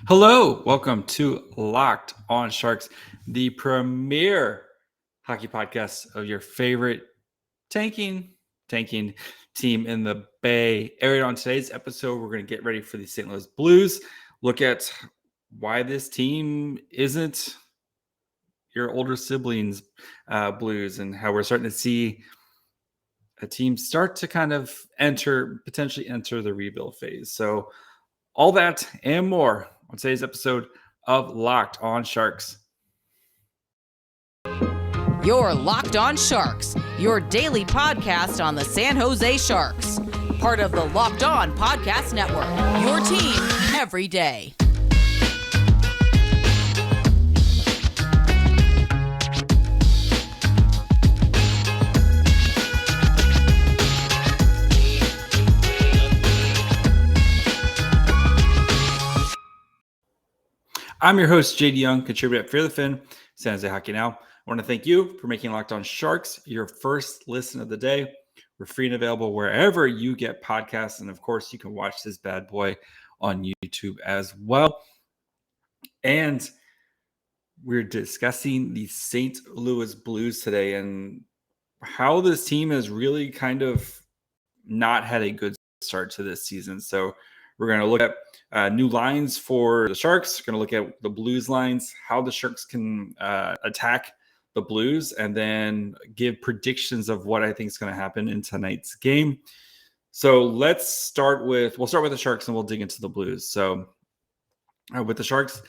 Hello, welcome to Locked on Sharks, the premier hockey podcast of your favorite tanking team in the Bay Area. On today's episode, we're going to get ready for the St. Louis Blues, look at why this team isn't your older siblings' Blues, and how we're starting to see a team start to kind of potentially enter the rebuild phase. So all that and more on today's episode of Locked on Sharks. You're Locked on Sharks, your daily podcast on the San Jose Sharks. Part of the Locked On Podcast Network, your team every day. I'm your host, JD Young, contributor at Fear the Fin, San Jose Hockey Now. I want to thank you for making Locked on Sharks your first listen of the day. We're free and available wherever you get podcasts. And of course, you can watch this bad boy on YouTube as well. And we're discussing the St. Louis Blues today and how this team has really kind of not had a good start to this season. So we're going to look at new lines for the Sharks. We're going to look at the Blues lines, how the Sharks can attack the Blues, and then give predictions of what I think is going to happen in tonight's game. So we'll start with the Sharks and we'll dig into the Blues. So with the Sharks,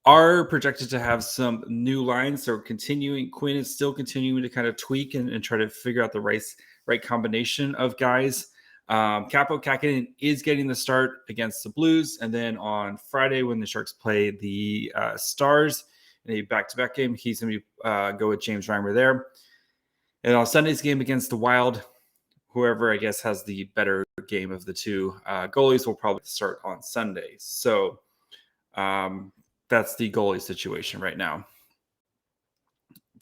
are projected to have some new lines. So Quinn is still continuing to kind of tweak and try to figure out the right combination of guys. Kaapo Kahkonen is getting the start against the Blues. And then on Friday, when the Sharks play the Stars in a back-to-back game, he's going to go with James Reimer there. And on Sunday's game against the Wild, whoever I guess has the better game of the two goalies will probably start on Sunday. So that's the goalie situation right now.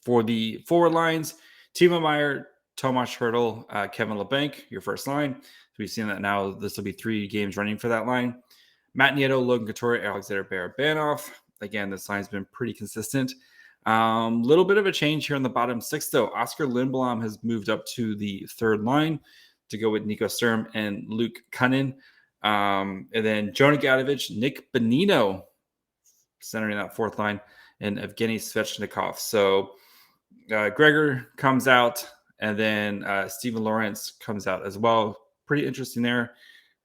For the forward lines, Timo Meier, Tomas Hertl, Kevin LeBanc, your first line. So we've seen that now. This will be 3 games running for that line. Matt Nieto, Logan Couture, Alexander Barabanov. Again, this line's been pretty consistent. Little bit of a change here in the bottom 6, though. Oscar Lindblom has moved up to the third line to go with Nico Sturm and Luke Kunin. And then Jonah Gadovich, Nick Bonino centering that fourth line, and Evgeny Svechnikov. So Gregor comes out, and then Steven Lawrence comes out as well. Pretty interesting there.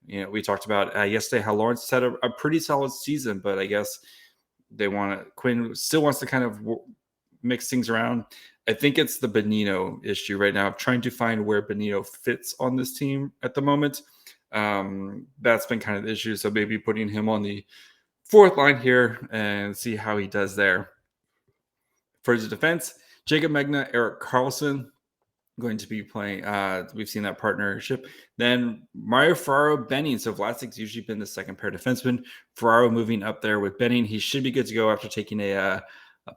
You know, we talked about yesterday how Lawrence had a pretty solid season, but I guess Quinn still wants to kind of mix things around. I think it's the Bonino issue right now. I'm trying to find where Bonino fits on this team at the moment. That's been kind of the issue. So maybe putting him on the fourth line here and see how he does there. For his defense, Jacob Megna, Erik Karlsson going to be playing. We've seen that partnership. Then Mario Ferraro, Benning. So Vlasic's usually been the second pair defenseman. Ferraro moving up there with Benning. He should be good to go after taking a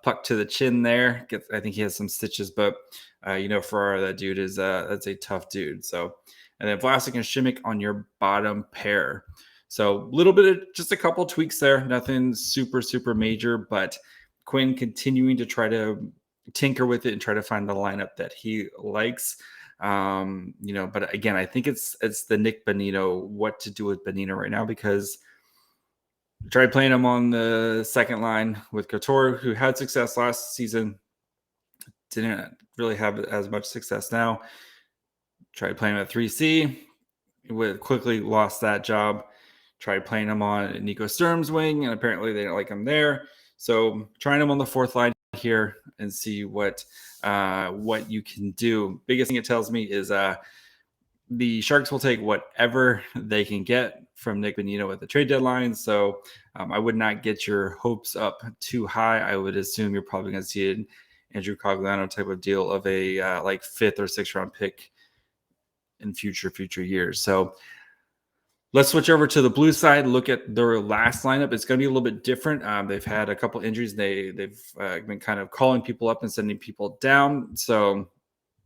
puck to the chin there. I think he has some stitches, but Ferraro, that dude that's a tough dude. So, and then Vlasic and Šimik on your bottom pair. So a little bit of just a couple tweaks there. Nothing super, super major, but Quinn continuing to try to tinker with it and try to find the lineup that he likes. But again, I think it's the Nick Bonino, what to do with Bonino right now, because I tried playing him on the second line with Couture, who had success last season. Didn't really have as much success now. Tried playing him at 3C, quickly lost that job. Tried playing him on Nico Sturm's wing, and apparently they don't like him there. So trying him on the fourth line here and see what you can do. Biggest thing it tells me is the Sharks will take whatever they can get from Nick Bonino at the trade deadline. So I would not get your hopes up too high. I would assume you're probably going to see an Andrew Cogliano type of deal of a like 5th or 6th round pick in future years. So let's switch over to the blue side, look at their last lineup. It's going to be a little bit different. They've had a couple injuries. They've been kind of calling people up and sending people down. So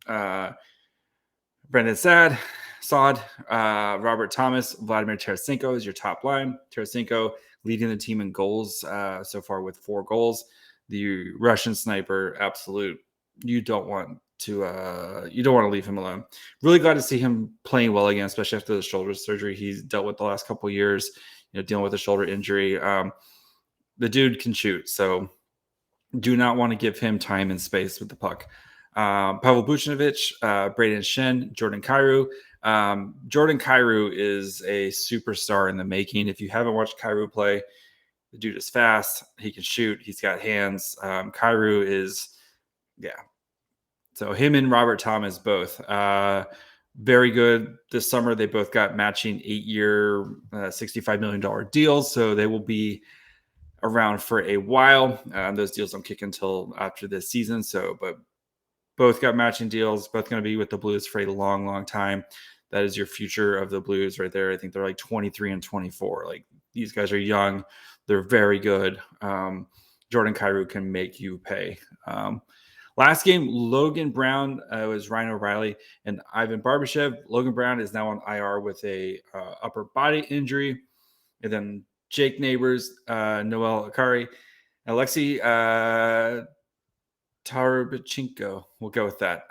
Brendan Saad, Robert Thomas, Vladimir Tarasenko is your top line. Tarasenko, leading the team in goals so far with 4 goals. The Russian sniper, absolute. You don't want to leave him alone. Really glad to see him playing well again, especially after the shoulder surgery he's dealt with the last couple of years. Dealing with a shoulder injury. The dude can shoot, so do not want to give him time and space with the puck. Pavel Buchnevich, Braden Shen, Jordan Kyrou. Jordan Kyrou is a superstar in the making. If you haven't watched Kyrou play, the dude is fast. He can shoot. He's got hands. Kyrou is, yeah. So him and Robert Thomas both very good this summer. They both got matching 8-year, $65 million deals. So they will be around for a while. Those deals don't kick until after this season. But both got matching deals, both going to be with the Blues for a long, long time. That is your future of the Blues right there. I think they're like 23 and 24. Like, these guys are young. They're very good. Jordan Kyrou can make you pay. Last game, Logan Brown was Ryan O'Reilly and Ivan Barbashev. Logan Brown is now on IR with a upper body injury. And then Jake Neighbors, Noel Akari, Alexei Tarabachenko. We'll go with that.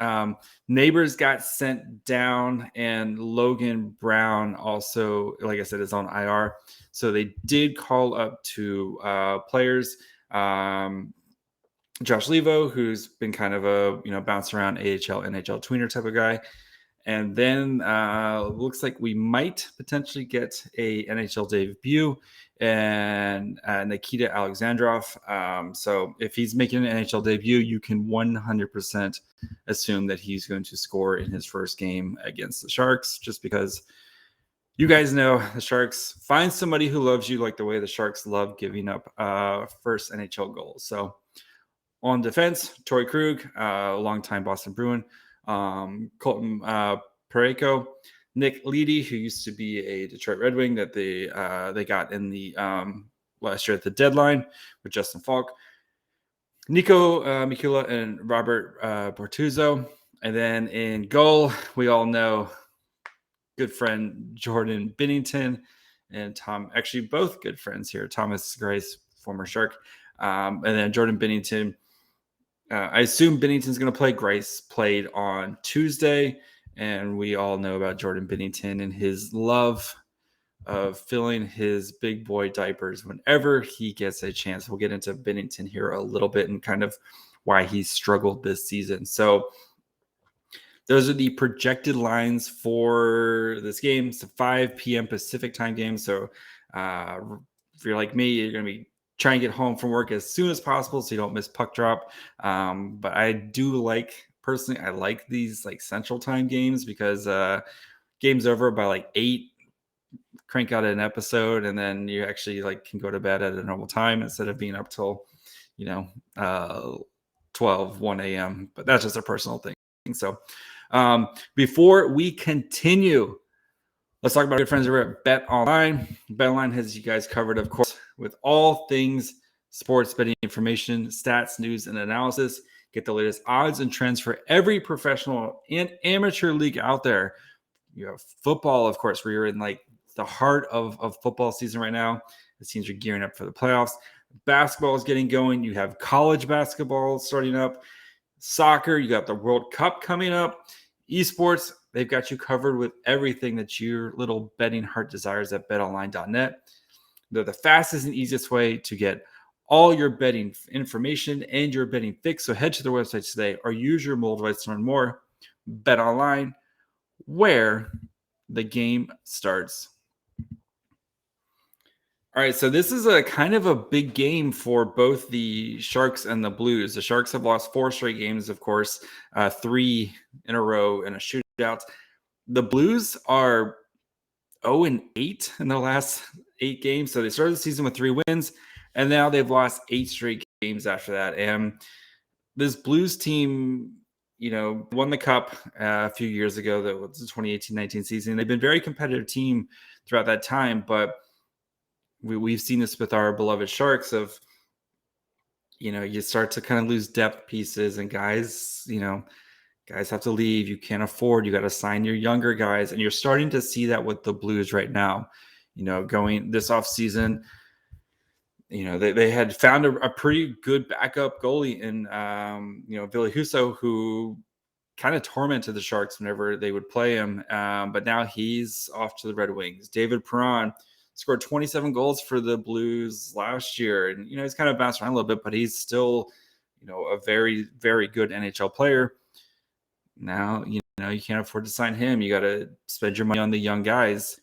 Neighbors got sent down, and Logan Brown also, like I said, is on IR. So they did call up to players. Josh Levo, who's been kind of a bounce around AHL, NHL tweener type of guy. And then looks like we might potentially get a NHL debut and Nikita Alexandrov. So if he's making an NHL debut, you can 100% assume that he's going to score in his first game against the Sharks, just because you guys know the Sharks. Find somebody who loves you like the way the Sharks love giving up first NHL goals. So on defense, Torrey Krug, longtime Boston Bruin. Colton Parayko, Nick Leedy, who used to be a Detroit Red Wing that they got in the last year at the deadline with Justin Falk, Nico Mikula, and Robert Bortuzzo. And then in goal, we all know good friend Jordan Binnington and Tom, actually both good friends here. Thomas Grace, former Shark, and then Jordan Binnington. I assume Binnington's going to play. Grace played on Tuesday, and we all know about Jordan Binnington and his love of filling his big boy diapers whenever he gets a chance. We'll get into Binnington here a little bit and kind of why he struggled this season. So those are the projected lines for this game. It's a 5 p.m. Pacific time game. So if you're like me, you're going to be try and get home from work as soon as possible so you don't miss puck drop. But I do personally, I like these like central time games because game's over by like 8, crank out an episode, and then you actually can go to bed at a normal time instead of being up till 12, 1 a.m. But that's just a personal thing. So before we continue, let's talk about our good friends over at BetOnline. BetOnline has you guys covered, of course, with all things sports betting information, stats, news, and analysis. Get the latest odds and trends for every professional and amateur league out there. You have football, of course, where you're in the heart of football season right now. The teams are gearing up for the playoffs. Basketball is getting going. You have college basketball starting up. Soccer, you got the World Cup coming up. Esports, they've got you covered with everything that your little betting heart desires at betonline.net. They're the fastest and easiest way to get all your betting information and your betting fix. So head to their website today or use your mobile device to learn more. BetOnline, where the game starts. All right, so this is a kind of a big game for both the Sharks and the Blues. The Sharks have lost 4 straight games, of course, 3 in a row in a shootout. The Blues are 0-8 in the last 8 games. So they started the season with 3 wins, and now they've lost 8 straight games after that. And this Blues team, won the Cup a few years ago. That was the 2018-19 season. They've been a very competitive team throughout that time, but we've seen this with our beloved Sharks of, you start to kind of lose depth pieces, and guys have to leave. You can't afford. You got to sign your younger guys, and you're starting to see that with the Blues right now. Going this offseason, they had found a pretty good backup goalie in, Ville Husso, who kind of tormented the Sharks whenever they would play him. But now he's off to the Red Wings. David Perron scored 27 goals for the Blues last year. And, he's kind of bounced around a little bit, but he's still, a very, very good NHL player. Now, you can't afford to sign him. You got to spend your money on the young guys.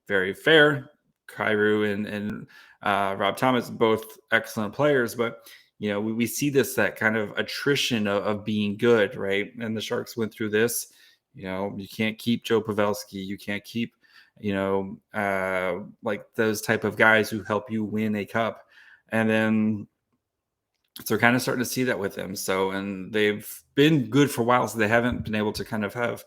Very fair. Kyrou and Rob Thomas, both excellent players, but we see that kind of attrition of being good, right? And the Sharks went through this. You can't keep Joe Pavelski. You can't keep, like those type of guys who help you win a cup. And then so we're kind of starting to see that with them. So, and they've been good for a while, so they haven't been able to kind of have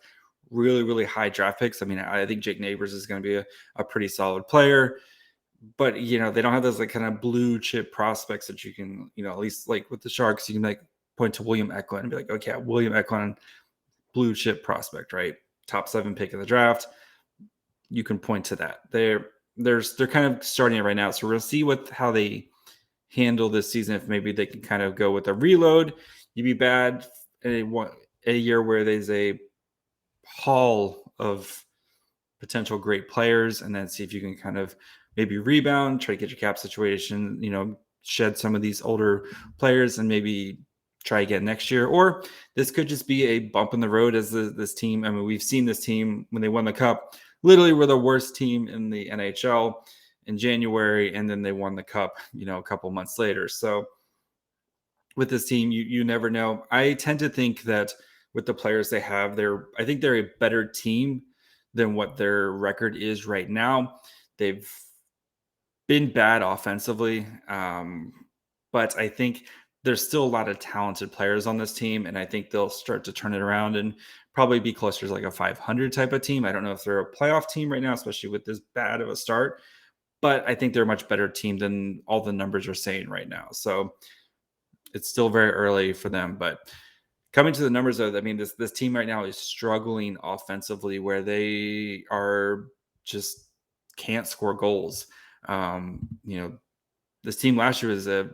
really, really high draft picks. I mean, I think Jake Neighbors is going to be a pretty solid player, but they don't have those like kind of blue chip prospects that you can, at least like with the Sharks, you can like point to William Eklund and be like, okay, William Eklund, blue chip prospect, right? Top 7 pick in the draft. You can point to that. They're kind of starting it right now. So we'll see how they handle this season. If maybe they can kind of go with a reload. You'd be bad in a year where there's a haul of potential great players, and then see if you can kind of maybe rebound, try to get your cap situation, shed some of these older players and maybe try again next year. Or this could just be a bump in the road as this team. I mean, we've seen this team when they won the cup, literally were the worst team in the NHL in January, and then they won the cup, a couple months later. So with this team, you never know. I tend to think that with the players they have, I think they're a better team than what their record is right now. They've been bad offensively, but I think there's still a lot of talented players on this team, and I think they'll start to turn it around and probably be closer to like a 500 type of team. I don't know if they're a playoff team right now, especially with this bad of a start, but I think they're a much better team than all the numbers are saying right now. So it's still very early for them, but coming to the numbers, though, I mean, this team right now is struggling offensively, where they are just can't score goals. This team last year was a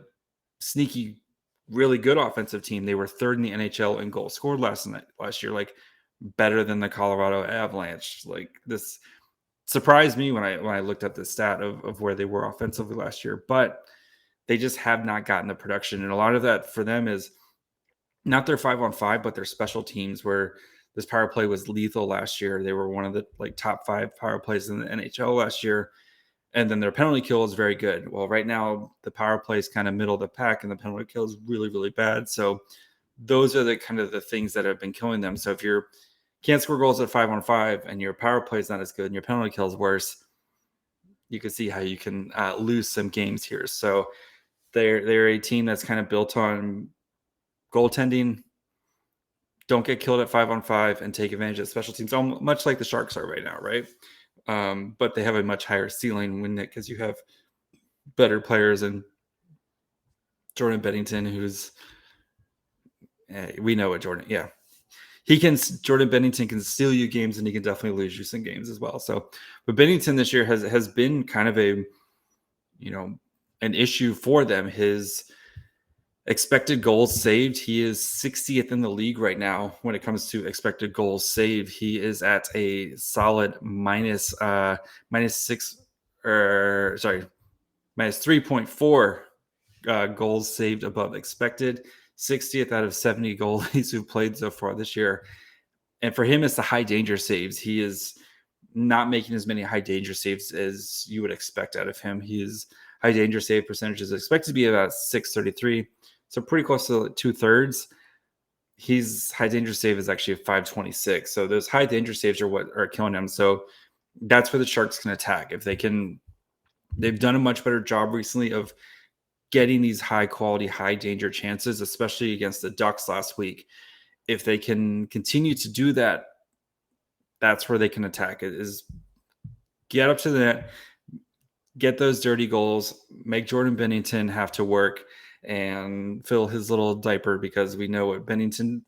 sneaky, really good offensive team. They were third in the NHL in goals scored last year, like better than the Colorado Avalanche. Like, this surprised me when I looked at the stat of where they were offensively last year, but they just have not gotten the production. And a lot of that for them is not their 5-on-5, but their special teams, where this power play was lethal last year. They were one of the top 5 power plays in the NHL last year. And then their penalty kill is very good. Well, right now the power play is kind of middle of the pack, and the penalty kill is really, really bad. So those are the kind of the things that have been killing them. So if you can't score goals at 5-on-5 and your power play is not as good and your penalty kill is worse, you can see how you can lose some games here. So they're a team that's kind of built on goaltending. Don't get killed at 5-on-5 and take advantage of special teams, much like the Sharks are right now, right? But they have a much higher ceiling because you have better players, and Jordan Bennington, who's we know what Jordan Bennington can steal you games, and he can definitely lose you some games as well. So, but Bennington this year has been kind of an issue for them. His expected goals saved, he is 60th in the league right now when it comes to expected goals saved. He is at a solid minus 3.4 goals saved above expected. 60th out of 70 goalies who've played so far this year. And for him, it's the high danger saves. He is not making as many high danger saves as you would expect out of him. His high danger save percentage is expected to be about 633. So pretty close to 2/3. His high danger save is actually a 526. So those high danger saves are what are killing him. So that's where the Sharks can attack. If they can, they've done a much better job recently of getting these high quality, high danger chances, especially against the Ducks last week. If they can continue to do that, that's where they can attack it, is get up to the net, get those dirty goals, make Jordan Bennington have to work and fill his little diaper, because we know what the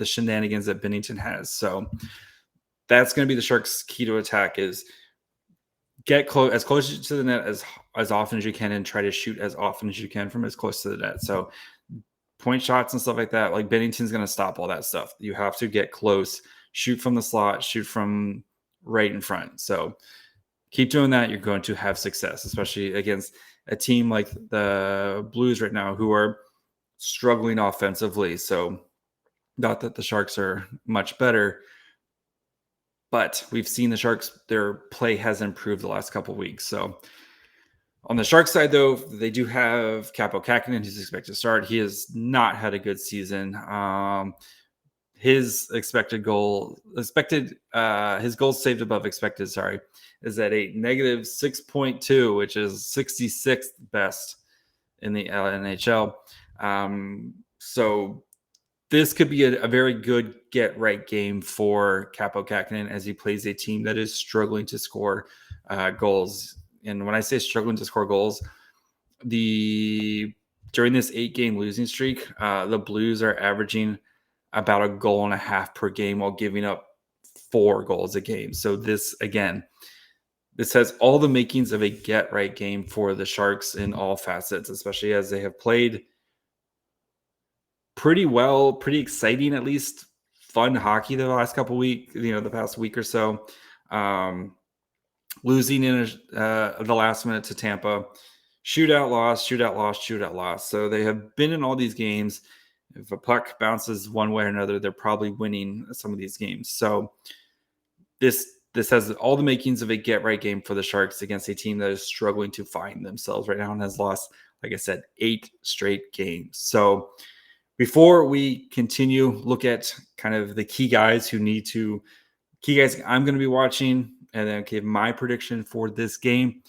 shenanigans that Bennington has. So that's going to be the Sharks' key to attack, is get as close to the net as often as you can, and try to shoot as often as you can from as close to the net. So point shots and stuff like that, like Bennington's going to stop all that stuff. You have to get close, shoot from the slot, shoot from right in front. So keep doing that. You're going to have success, especially against a team like the Blues right now, who are struggling offensively. So not that the Sharks are much better, but we've seen the Sharks, their play has improved the last couple of weeks. So on the Sharks side, though, they do have Kaapo Kahkonen, who's expected to start. He has not had a good season. His his goals saved above expected, is at a negative 6.2, which is 66th best in the NHL. So this could be a very good get right game for Kaapo Kahkonen as he plays a team that is struggling to score goals. And when I say struggling to score goals, during this 8-game losing streak, the Blues are averaging about a goal and a half per game while giving up 4 goals a game. So this has all the makings of a get right game for the Sharks in all facets, especially as they have played pretty well, pretty exciting, at least fun hockey the last couple weeks, the past week or so. Losing in the last minute to Tampa, shootout loss. So they have been in all these games. If a puck bounces one way or another, they're probably winning some of these games. So this has all the makings of a get right game for the Sharks against a team that is struggling to find themselves right now and has lost, like I said, 8 straight games. So before we continue, look at kind of the key guys I'm going to be watching, and then give my prediction for this game.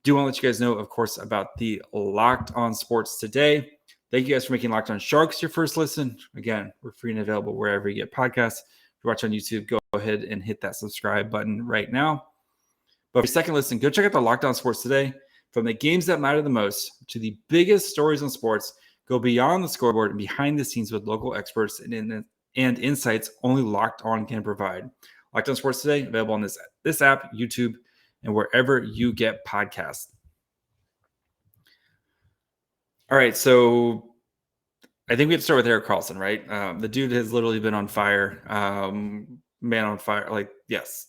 Do want to let you guys know, of course, about the Locked On Sports today. Thank you guys for making Locked On Sharks your first listen. Again, we're free and available wherever you get podcasts. If you watch on YouTube, go ahead and hit that subscribe button right now. But for your second listen, go check out the Locked On Sports today. From the games that matter the most to the biggest stories in sports, go beyond the scoreboard and behind the scenes with local experts and insights only Locked On can provide. Locked On Sports today, available on this app, YouTube, and wherever you get podcasts. All right, so I think we have to start with Erik Karlsson, right? The dude has literally been on fire, man on fire. Yes.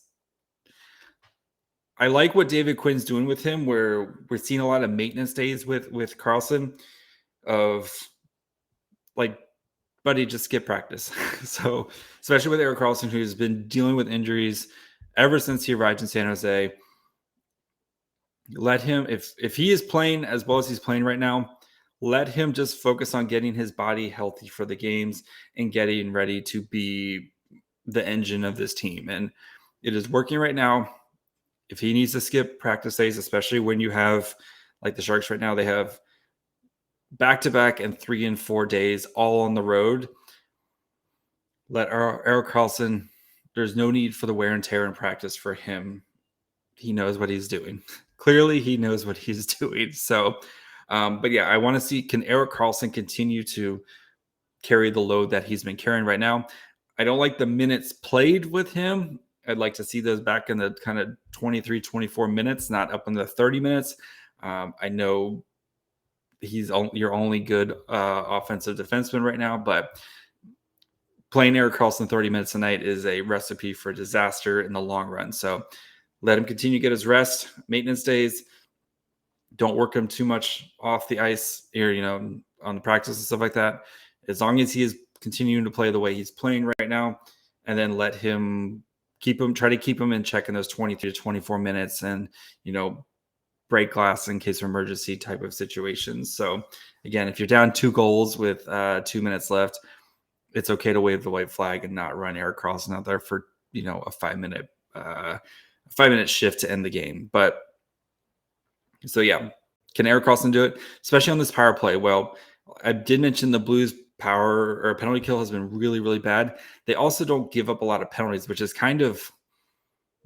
I like what David Quinn's doing with him, where we're seeing a lot of maintenance days with Karlsson of buddy, just skip practice. So especially with Erik Karlsson, who's been dealing with injuries ever since he arrived in San Jose, let him, if he is playing as well as he's playing right now, let him just focus on getting his body healthy for the games and getting ready to be the engine of this team. And it is working right now. If he needs to skip practice days, especially when you have, like the Sharks right now, they have back-to-back and 3 and 4 days all on the road. Let Erik Karlsson, there's no need for the wear and tear in practice for him. He knows what he's doing. Clearly, he knows what he's doing. So, but yeah, I want to see, can Erik Karlsson continue to carry the load that he's been carrying right now? I don't like the minutes played with him. I'd like to see those back in the kind of 23, 24 minutes, not up in the 30 minutes. I know he's your only good offensive defenseman right now, but playing Erik Karlsson 30 minutes a night is a recipe for disaster in the long run. So let him continue to get his rest, maintenance days. Don't work him too much off the ice here, on the practice and stuff like that. As long as he is continuing to play the way he's playing right now, and then let him try to keep him in check in those 23 to 24 minutes and, break glass in case of emergency type of situations. So again, if you're down 2 goals with 2 minutes left, it's okay to wave the white flag and not run Erik Karlsson out there for, a 5-minute shift to end the game. But so yeah, can Erik Karlsson do it, especially on this power play? Well, I did mention the Blues power or penalty kill has been really, really bad. They also don't give up a lot of penalties, which is kind of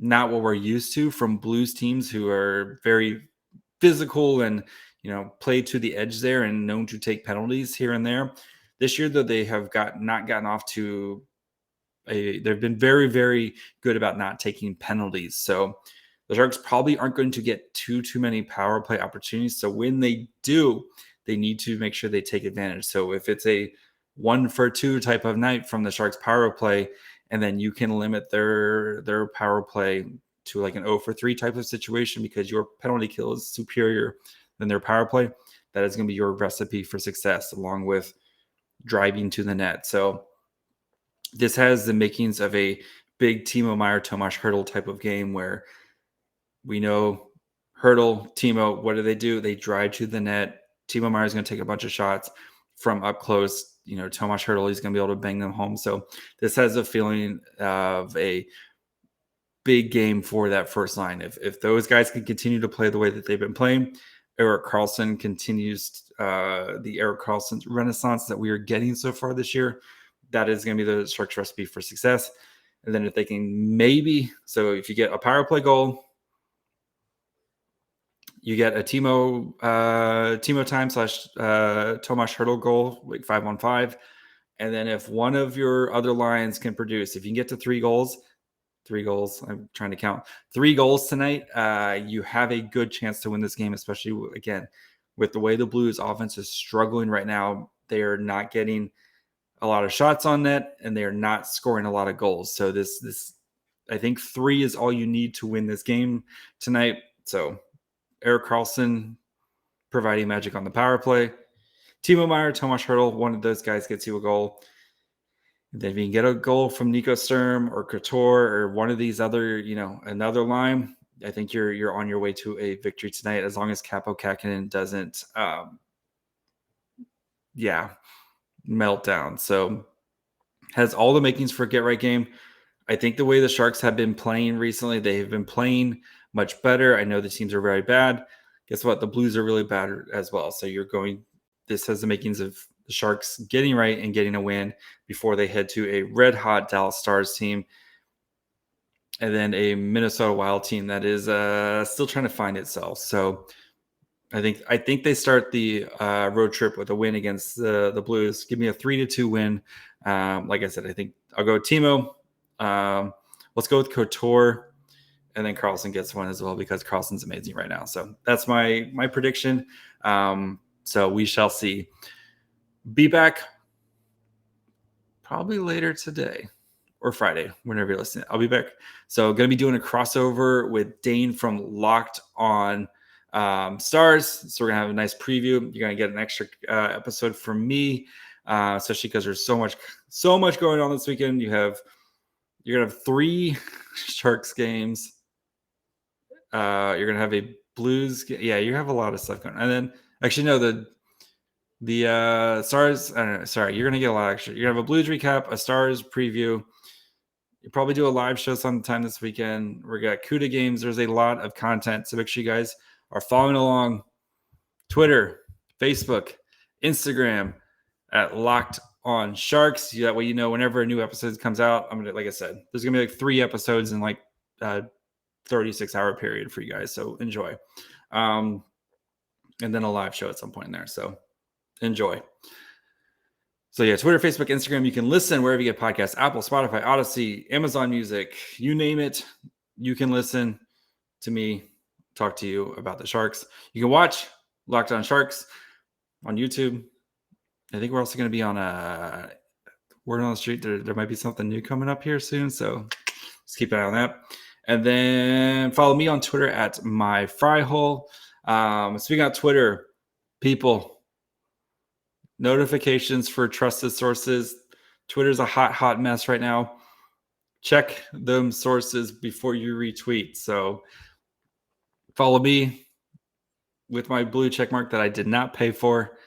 not what we're used to from Blues teams who are very physical and, play to the edge there and known to take penalties here and there. This year, though, they have not gotten off to they've been very, very good about not taking penalties. So the Sharks probably aren't going to get too many power play opportunities. So when they do, they need to make sure they take advantage. So if it's a 1-for-2 type of night from the Sharks power play, and then you can limit their power play to like an 0-for-3 type of situation because your penalty kill is superior than their power play, that is going to be your recipe for success, along with driving to the net. So this has the makings of a big Timo Meier, Tomas Hertl type of game where we know Hertl, Timo, what do? They drive to the net. Timo Meier is going to take a bunch of shots from up close. Tomas Hertl, he's going to be able to bang them home. So this has a feeling of a big game for that first line. If those guys can continue to play the way that they've been playing, Erik Karlsson continues the Erik Karlsson renaissance that we are getting so far this year. That is going to be the Sharks recipe for success. And then if they can if you get a power play goal, you get a Timo time / Tomas Hertl goal, like 5-on-5. And then if one of your other lines can produce, if you can get to 3 goals, I'm trying to count 3 goals tonight, you have a good chance to win this game, especially, again, with the way the Blues offense is struggling right now. They are not getting a lot of shots on net, and they are not scoring a lot of goals. So this I think 3 is all you need to win this game tonight. So Erik Karlsson providing magic on the power play. Timo Meier, Tomas Hertl, one of those guys gets you a goal. And then if you can get a goal from Nico Sturm or Couture or one of these other, another line, I think you're on your way to a victory tonight, as long as Kaapo Kahkonen doesn't melt down. So has all the makings for a get-right game. I think the way the Sharks have been playing recently, they have been playing much better. I know the teams are very bad. Guess what? The Blues are really bad as well. So this has the makings of the Sharks getting right and getting a win before they head to a red-hot Dallas Stars team and then a Minnesota Wild team that is still trying to find itself. So I think they start the road trip with a win against the Blues. Give me a 3-2 win. Like I said, I think I'll go with Timo. Let's go with Couture, and then Karlsson gets one as well because Karlsson's amazing right now. So that's my prediction. So we shall see. Be back probably later today or Friday, whenever you're listening. I'll be back. So going to be doing a crossover with Dane from Locked On Stars. So we're going to have a nice preview. You're going to get an extra episode from me, especially because there's so much going on this weekend. You're going to have 3 Sharks games. You're going to have a Blues game. Yeah, you have a lot of stuff going on. And then actually, no, the Stars, I don't know. Sorry, you're going to get a lot extra. You're going to have a Blues recap, a Stars preview. You probably do a live show sometime this weekend. We got CUDA games. There's a lot of content. So make sure you guys are following along. Twitter, Facebook, Instagram at Locked On Sharks. That way you know whenever a new episode comes out. Like I said, there's going to be like 3 episodes in like 36-hour period for you guys. So enjoy. And then a live show at some point in there. So enjoy. So yeah, Twitter, Facebook, Instagram. You can listen wherever you get podcasts: Apple, Spotify, Odyssey, Amazon Music, you name it. You can listen to me talk to you about the Sharks. You can watch Locked On Sharks on YouTube. I think we're also going to be on Word on the Street. There might be something new coming up here soon. So just keep an eye on that. And then follow me on Twitter at myfryhole. Speaking of Twitter, people, notifications for trusted sources. Twitter's a hot mess right now. Check them sources before you retweet. So follow me with my blue check mark that I did not pay for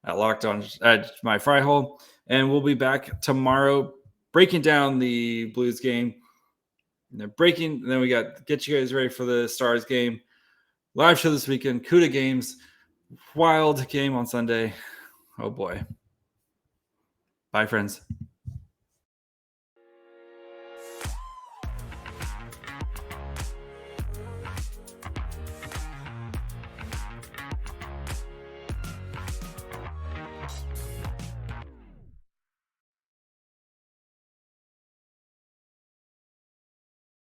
at Locked On at my fry hole. And we'll be back tomorrow breaking down the Blues game. And then we get you guys ready for the Stars game. Live show this weekend. CUDA games. Wild game on Sunday. Oh boy. Bye, friends.